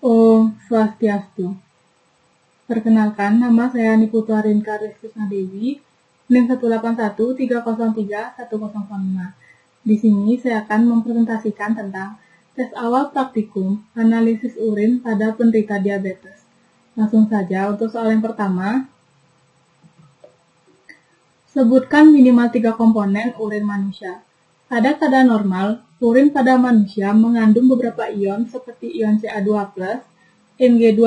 Om Swastiastu. Perkenalkan, nama saya Niputu Arinka Reskusna Dewi, NIM 181303105. Di sini saya akan mempresentasikan tentang tes awal praktikum analisis urin pada penderita diabetes. Langsung saja untuk soal yang pertama. Sebutkan minimal 3 komponen urin manusia. Pada keadaan normal, urin pada manusia mengandung beberapa ion seperti ion Ca2+, Mg2+,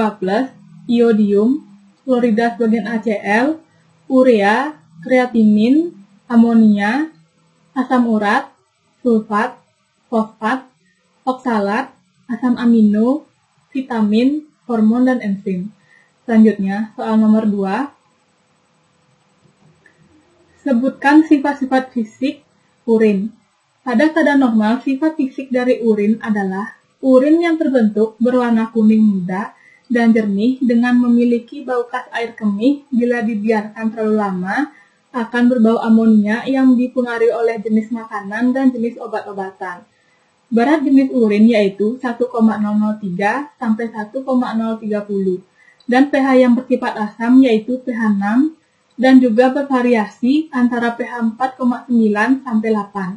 iodium, klorida sebagian ACl, urea, kreatinin, amonia, asam urat, sulfat, fosfat, oksalat, asam amino, vitamin, hormon, dan enzim. Selanjutnya, soal nomor 2. Sebutkan sifat-sifat fisik urin. Pada keadaan normal, sifat fisik dari urin adalah urin yang terbentuk berwarna kuning muda dan jernih dengan memiliki bau khas air kemih. Bila dibiarkan terlalu lama, akan berbau amonia yang dipengaruhi oleh jenis makanan dan jenis obat-obatan. Berat jenis urin yaitu 1,003 sampai 1,030 dan pH yang bersifat asam yaitu pH 6 dan juga bervariasi antara pH 4,9 sampai 8.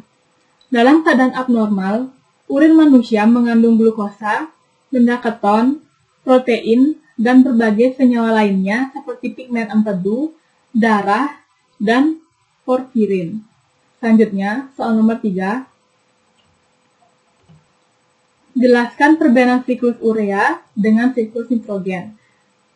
Dalam keadaan abnormal, urin manusia mengandung glukosa, benda keton, protein, dan berbagai senyawa lainnya seperti pigmen empedu, darah, dan porfirin. Selanjutnya, soal nomor 3. Jelaskan perbedaan siklus urea dengan siklus nitrogen.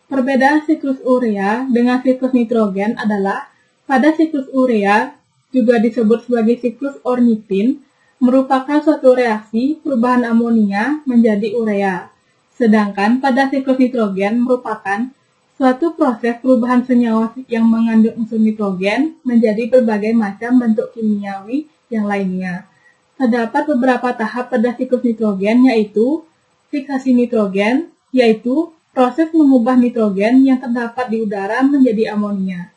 Perbedaan siklus urea dengan siklus nitrogen adalah pada siklus urea, juga disebut sebagai siklus ornitin, merupakan suatu reaksi perubahan amonia menjadi urea. Sedangkan pada siklus nitrogen merupakan suatu proses perubahan senyawa yang mengandung unsur nitrogen menjadi berbagai macam bentuk kimiawi yang lainnya. Terdapat beberapa tahap pada siklus nitrogen yaitu fiksasi nitrogen, yaitu proses mengubah nitrogen yang terdapat di udara menjadi amonia.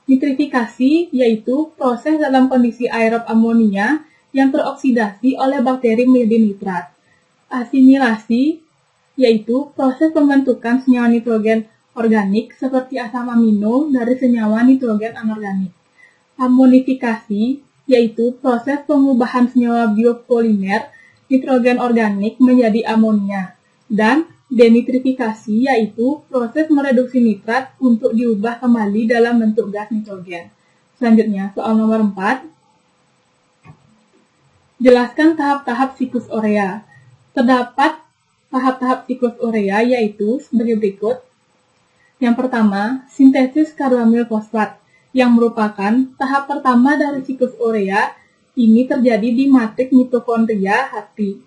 Nitrifikasi yaitu proses dalam kondisi aerob amonia yang teroksidasi oleh bakteri menjadi nitrat. Asimilasi yaitu proses pembentukan senyawa nitrogen organik seperti asam amino dari senyawa nitrogen anorganik. Amonifikasi yaitu proses pengubahan senyawa biopolimer nitrogen organik menjadi amonia. Dan denitrifikasi yaitu proses mereduksi nitrat untuk diubah kembali dalam bentuk gas nitrogen. Selanjutnya, soal nomor 4. Jelaskan tahap-tahap siklus urea. Terdapat tahap-tahap siklus urea yaitu sebagai berikut. Yang pertama, sintesis karbamil fosfat yang merupakan tahap pertama dari siklus urea. Ini terjadi di matrik mitokondria hati.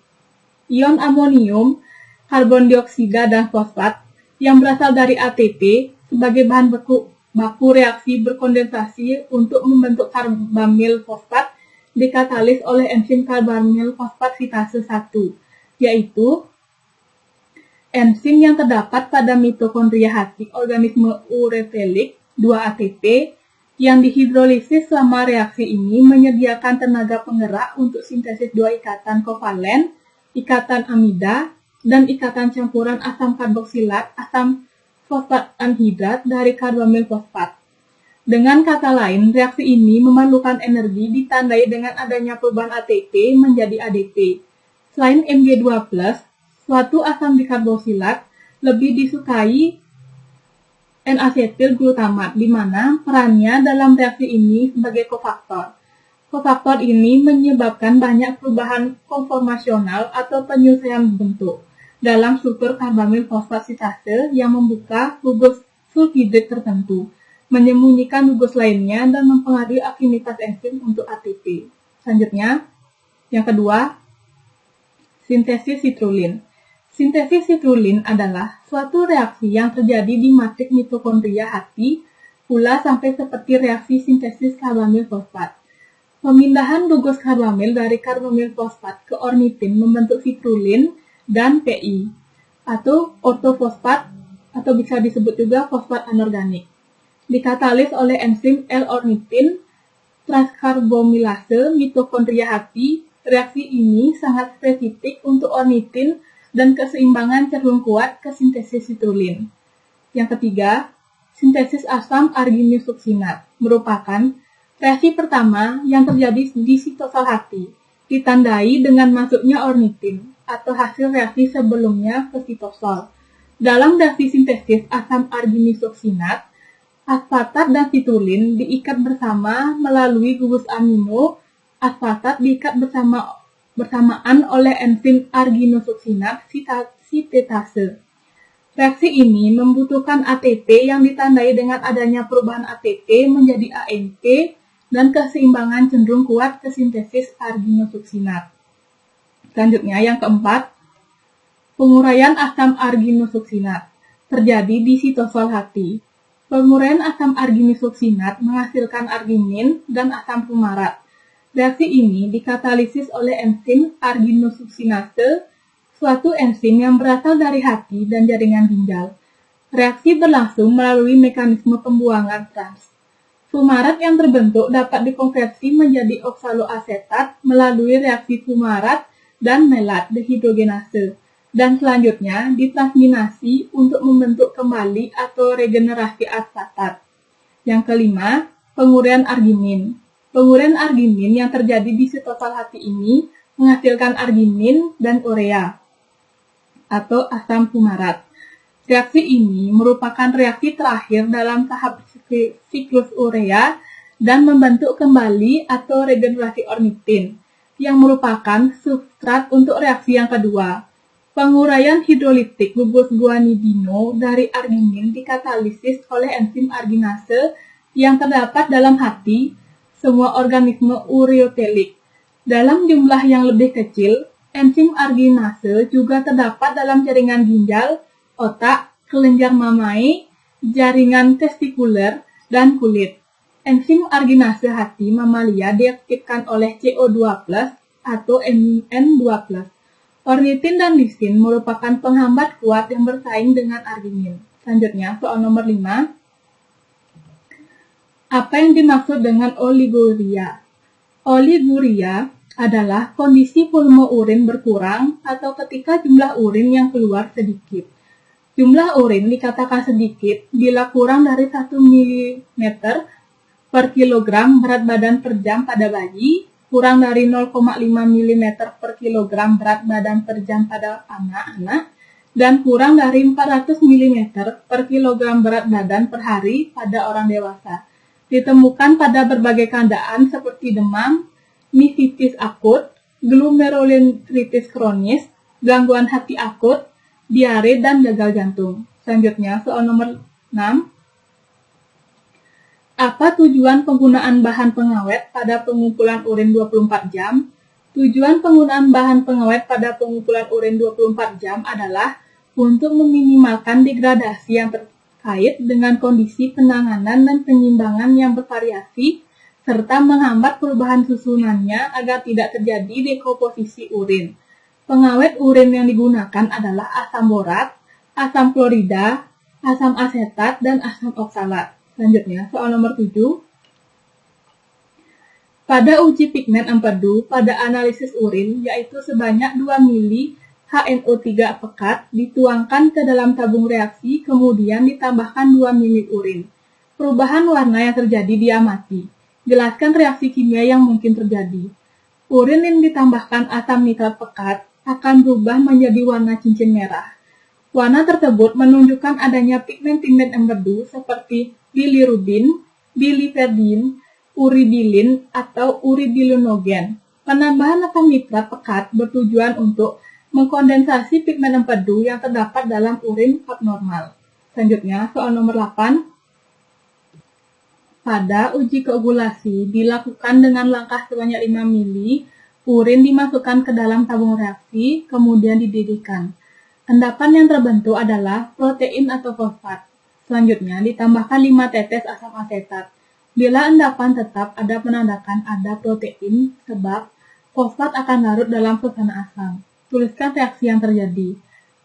Ion amonium, karbon dioksida, dan fosfat yang berasal dari ATP sebagai bahan baku reaksi berkondensasi untuk membentuk karbamil fosfat dikatalis oleh enzim karbamil fosfat sintase 1, yaitu enzim yang terdapat pada mitokondria hati organisme uretelik 2-ATP yang dihidrolisis. Selama reaksi ini menyediakan tenaga penggerak untuk sintesis 2 ikatan kovalen, ikatan amida, dan ikatan campuran asam karboksilat, asam fosfat anhidrat dari karbamil fosfat. Dengan kata lain, reaksi ini memerlukan energi ditandai dengan adanya perubahan ATP menjadi ADP. Selain Mg2+, suatu asam dikarboksilat lebih disukai N-asetil glutamat, di mana perannya dalam reaksi ini sebagai kofaktor. Kofaktor ini menyebabkan banyak perubahan konformasional atau penyelesaian bentuk dalam struktur karbamil fosfat sintase yang membuka gugus sulfhidrat tertentu, menyembunyikan gugus lainnya, dan mempengaruhi afinitas enzim untuk ATP. Selanjutnya, yang kedua, sintesis sitrulin. Sintesis sitrulin adalah suatu reaksi yang terjadi di matrik mitokondria hati, pula sampai seperti reaksi sintesis karbamil fosfat. Pemindahan gugus karbamil dari karbamil fosfat ke ornitin membentuk sitrulin dan PI, atau ortofosfat, atau bisa disebut juga fosfat anorganik. Dikatalis oleh enzim L-ornitin transkarbomilase mitokondria hati. Reaksi ini sangat spesifik untuk ornitin dan keseimbangan cenderung kuat ke sintesis situlin. Yang ketiga, sintesis asam arginosuksinat merupakan reaksi pertama yang terjadi di sitosol hati, ditandai dengan masuknya ornitin atau hasil reaksi sebelumnya ke sitosol. Dalam reaksi sintesis asam arginosuksinat, aspartat dan situlin diikat bersama melalui gugus amino. Aspartat diikat bersamaan oleh enzim arginosuksinat sintetase. Reaksi ini membutuhkan ATP yang ditandai dengan adanya perubahan ATP menjadi AMP dan keseimbangan cenderung kuat ke sintesis arginosuksinat. Selanjutnya, yang keempat, penguraian asam arginosuksinat terjadi di sitosol hati. Penguraian asam arginosuksinat menghasilkan arginin dan asam fumarat. Reaksi ini dikatalisis oleh enzim arginosuksinase, suatu enzim yang berasal dari hati dan jaringan ginjal. Reaksi berlangsung melalui mekanisme pembuangan trans. Fumarat yang terbentuk dapat dikonversi menjadi oksaloasetat melalui reaksi fumarat dan melat dehidrogenase, dan selanjutnya ditransminasi untuk membentuk kembali atau regenerasi aspartat. Yang kelima, penguraian arginin. Penguraian arginin yang terjadi di sitosol hati ini menghasilkan arginin dan urea atau asam fumarat. Reaksi ini merupakan reaksi terakhir dalam tahap siklus urea dan membentuk kembali atau regenerasi ornitin, yang merupakan substrat untuk reaksi yang kedua. Penguraian hidrolitik gugus guanidino dari arginin dikatalisis oleh enzim arginase yang terdapat dalam hati semua organisme ureotelik. Dalam jumlah yang lebih kecil, enzim arginase juga terdapat dalam jaringan ginjal, otak, kelenjar mamai, jaringan testikuler, dan kulit. Enzim arginase hati mamalia diaktifkan oleh CO2+ atau N2+. Ornitin dan lisin merupakan penghambat kuat yang bersaing dengan arginin. Selanjutnya, soal nomor 5. Apa yang dimaksud dengan oliguria? Oliguria adalah kondisi volume urin berkurang atau ketika jumlah urin yang keluar sedikit. Jumlah urin dikatakan sedikit bila kurang dari 1 ml per kilogram berat badan per jam pada bayi, kurang dari 0,5 mm per kilogram berat badan per jam pada anak-anak, dan kurang dari 400 mm per kilogram berat badan per hari pada orang dewasa. Ditemukan pada berbagai keadaan seperti demam, mesitis akut, glomerulonefritis kronis, gangguan hati akut, diare, dan gagal jantung. Selanjutnya, soal nomor 6. Apa tujuan penggunaan bahan pengawet pada pengumpulan urin 24 jam? Tujuan penggunaan bahan pengawet pada pengumpulan urin 24 jam adalah untuk meminimalkan degradasi yang terkait dengan kondisi penanganan dan penyimbangan yang bervariasi, serta menghambat perubahan susunannya agar tidak terjadi dekomposisi urin. Pengawet urin yang digunakan adalah asam borat, asam klorida, asam asetat, dan asam oksalat. Selanjutnya, soal nomor 7. Pada uji pigmen empedu pada analisis urin, yaitu sebanyak 2 mili HNO3 pekat dituangkan ke dalam tabung reaksi, kemudian ditambahkan 2 mili urin. Perubahan warna yang terjadi diamati. Jelaskan reaksi kimia yang mungkin terjadi. Urin yang ditambahkan asam nitrat pekat akan berubah menjadi warna cincin merah. Warna tersebut menunjukkan adanya pigmen-pigmen empedu seperti bilirubin, biliverdin, uribilin, atau uribilinogen. Penambahan asam nitrat pekat bertujuan untuk mengkondensasi pigmen empedu yang terdapat dalam urin abnormal. Selanjutnya, soal nomor 8. Pada uji koagulasi dilakukan dengan langkah sebanyak 5 mili, urin dimasukkan ke dalam tabung reaksi, kemudian dididihkan. Endapan yang terbentuk adalah protein atau fosfat. Selanjutnya, ditambahkan 5 tetes asam asetat. Bila endapan tetap, ada menandakan ada protein sebab fosfat akan larut dalam suasana asam. Tuliskan reaksi yang terjadi.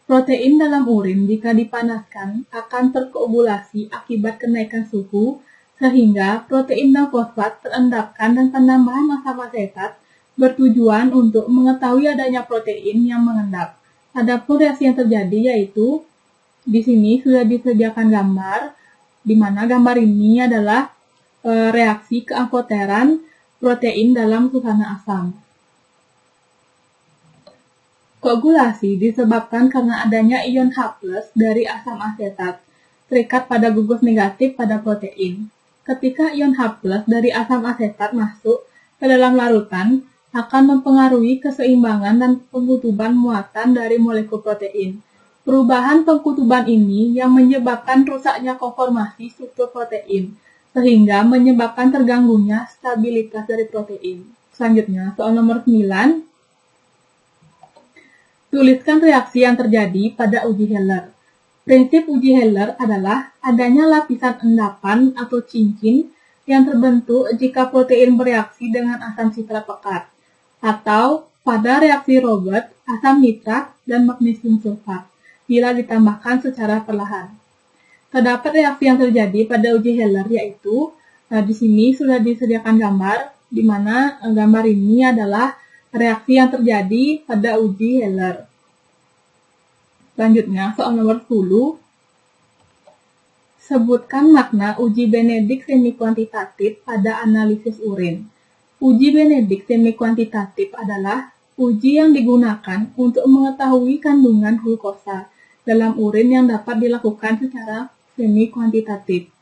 Protein dalam urin jika dipanaskan akan terkoagulasi akibat kenaikan suhu, sehingga protein dan fosfat terendapkan, dan penambahan asam asetat bertujuan untuk mengetahui adanya protein yang mengendap. Adapun reaksi yang terjadi yaitu di sini sudah disediakan gambar, di mana gambar ini adalah reaksi keangkoteran protein dalam suasana asam. Koagulasi disebabkan karena adanya ion H+ dari asam asetat terikat pada gugus negatif pada protein. Ketika ion H+ dari asam asetat masuk ke dalam larutan, akan mempengaruhi keseimbangan dan pengkutuban muatan dari molekul protein. Perubahan pengkutuban ini yang menyebabkan rusaknya konformasi struktur protein, sehingga menyebabkan terganggunya stabilitas dari protein. Selanjutnya, soal nomor 9. Tuliskan reaksi yang terjadi pada uji Heller. Prinsip uji Heller adalah adanya lapisan endapan atau cincin yang terbentuk jika protein bereaksi dengan asam sitrat pekat, atau pada reaksi Robert, asam nitrat dan magnesium sulfat, bila ditambahkan secara perlahan. Terdapat reaksi yang terjadi pada uji Heller yaitu, di sini sudah disediakan gambar, di mana gambar ini adalah reaksi yang terjadi pada uji Heller. Selanjutnya, soal nomor 10. Sebutkan makna uji Benedict semi-kuantitatif pada analisis urin. Uji Benedict semi-kuantitatif adalah uji yang digunakan untuk mengetahui kandungan glukosa dalam urin yang dapat dilakukan secara semi-kuantitatif.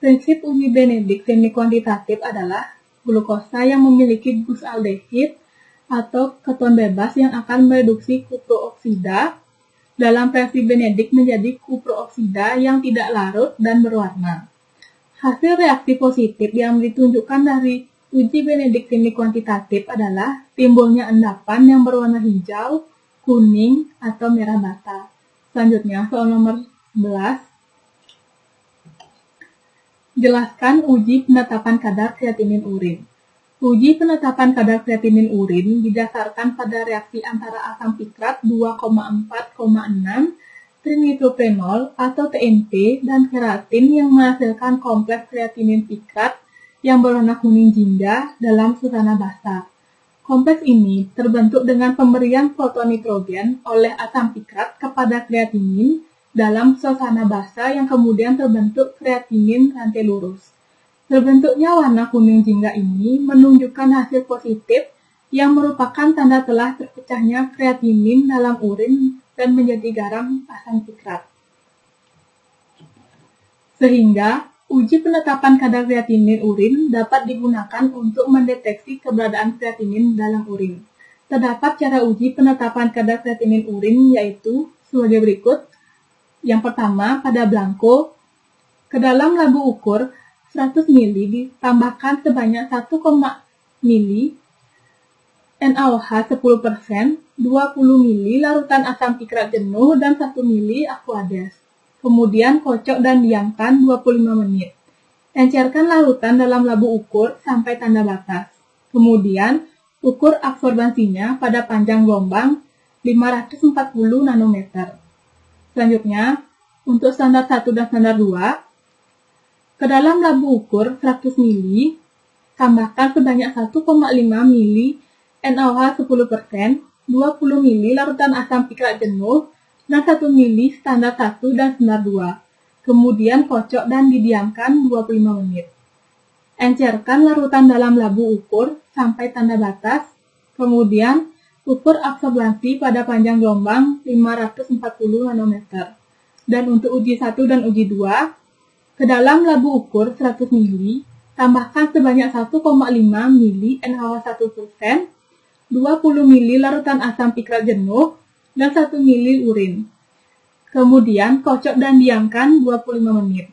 Prinsip uji Benedict semi-kuantitatif adalah glukosa yang memiliki gusaldehid atau keton bebas yang akan mereduksi kuprooksida dalam reaksi Benedict menjadi kuprooksida yang tidak larut dan berwarna. Hasil reaksi positif yang ditunjukkan dari uji Benedict semi-kuantitatif adalah timbulnya endapan yang berwarna hijau, kuning, atau merah bata. Selanjutnya, soal nomor 11. Jelaskan uji penetapan kadar kreatinin urin. Uji penetapan kadar kreatinin urin didasarkan pada reaksi antara asam pikrat 2,4,6 trinitroprenol atau TNP dan keratin yang menghasilkan kompleks kreatinin pikrat yang berwarna kuning jingga dalam suasana basah. Kompleks ini terbentuk dengan pemberian proton nitrogen oleh asam pikrat kepada kreatinin dalam suasana basah yang kemudian terbentuk kreatinin rantai lurus. Terbentuknya warna kuning jingga ini menunjukkan hasil positif yang merupakan tanda telah terpecahnya kreatinin dalam urin dan menjadi garam asam pikrat. Sehingga, uji penetapan kadar kreatinin urin dapat digunakan untuk mendeteksi keberadaan kreatinin dalam urin. Terdapat cara uji penetapan kadar kreatinin urin yaitu sebagai berikut. Yang pertama, pada blanko, ke dalam labu ukur 100 ml ditambahkan sebanyak 1, ml NaOH 10%, 20 ml larutan asam pikrat jenuh, dan 1 ml aqueous. Kemudian kocok dan diamkan 25 menit. Encerkan larutan dalam labu ukur sampai tanda batas. Kemudian, ukur absorbansinya pada panjang gelombang 540 nanometer. Selanjutnya, untuk standar 1 dan standar 2, ke dalam labu ukur 100 ml, tambahkan sebanyak 1,5 ml NaOH 10%, 20 ml larutan asam pikrat jenuh, dan 1 ml standar 1 dan standar 2. Kemudian kocok dan didiamkan 25 menit. Encerkan larutan dalam labu ukur sampai tanda batas, kemudian ukur absorbansi pada panjang gelombang 540 nanometer. Dan untuk uji 1 dan uji 2, ke dalam labu ukur 100 ml, tambahkan sebanyak 1,5 ml NaOH 1%, 20 ml larutan asam pikrat jenuh, dan 1 ml urin. Kemudian kocok dan diamkan 25 menit.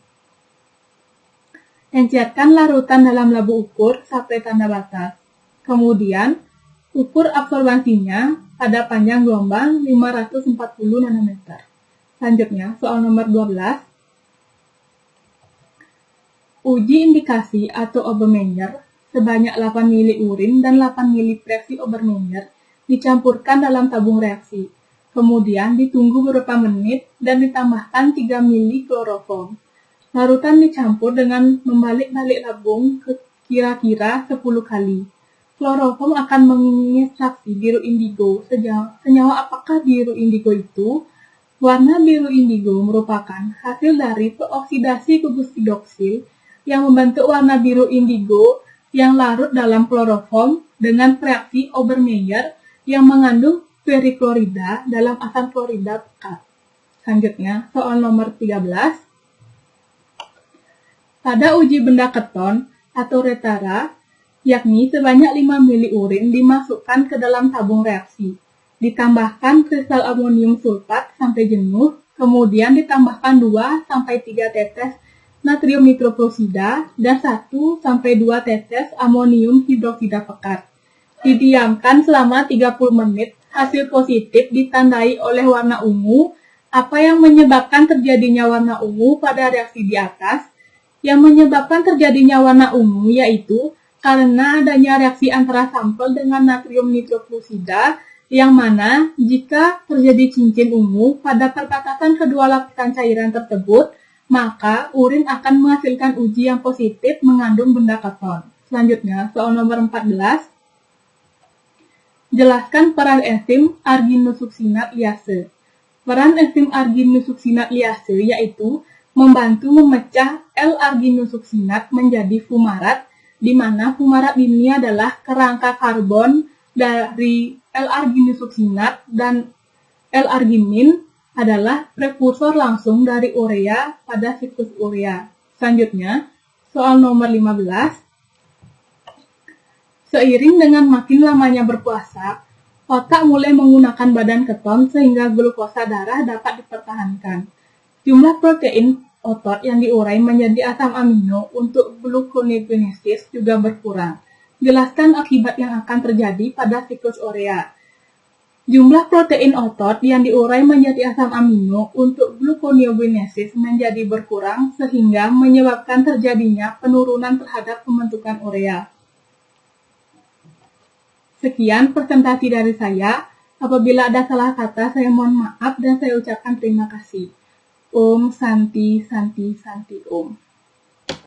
Encerkan larutan dalam labu ukur sampai tanda batas. Kemudian, ukur absorbansinya pada panjang gelombang 540 nanometer. Selanjutnya, soal nomor 12. Uji indikasi atau Obermeyer sebanyak 8 ml urin dan 8 ml presi Obermeyer dicampurkan dalam tabung reaksi. Kemudian ditunggu beberapa menit dan ditambahkan 3 ml kloroform. Larutan dicampur dengan membalik-balik tabung ke kira-kira 10 kali. kloroform akan mengekstraksi biru indigo. Senyawa apakah biru indigo itu? Warna biru indigo merupakan hasil dari peroksidasi gugus hidroksil yang membentuk warna biru indigo yang larut dalam kloroform dengan reaksi Obermeyer yang mengandung periklorida dalam asam klorida pekat. Selanjutnya, soal nomor 13. Pada uji benda keton atau retara, yakni sebanyak 5 mili urin dimasukkan ke dalam tabung reaksi. Ditambahkan kristal amonium sulfat sampai jenuh, kemudian ditambahkan 2-3 tetes natrium nitroprosida dan 1-2 tetes amonium hidroksida pekat. Didiamkan selama 30 menit, hasil positif ditandai oleh warna ungu. Apa yang menyebabkan terjadinya warna ungu pada reaksi di atas? Yang menyebabkan terjadinya warna ungu yaitu karena adanya reaksi antara sampel dengan natrium nitroprosida, yang mana jika terjadi cincin ungu pada perbatasan kedua lapisan cairan tersebut, maka urin akan menghasilkan uji yang positif mengandung benda keton. Selanjutnya, soal nomor 14. Jelaskan peran enzim arginosuksinat liase. Peran enzim arginosuksinat liase yaitu membantu memecah L-arginosuksinat menjadi fumarat, di mana fumarat ini adalah kerangka karbon dari L-arginosuksinat dan L-arginin adalah prekursor langsung dari urea pada siklus urea. Selanjutnya, soal nomor 15. Seiring dengan makin lamanya berpuasa, otak mulai menggunakan badan keton sehingga glukosa darah dapat dipertahankan. Jumlah protein otot yang diurai menjadi asam amino untuk gluconeogenesis juga berkurang. Jelaskan akibat yang akan terjadi pada siklus urea. Jumlah protein otot yang diurai menjadi asam amino untuk gluconeogenesis menjadi berkurang sehingga menyebabkan terjadinya penurunan terhadap pembentukan urea. Sekian presentasi dari saya. Apabila ada salah kata, saya mohon maaf dan saya ucapkan terima kasih. Om Santi Santi Santi Om.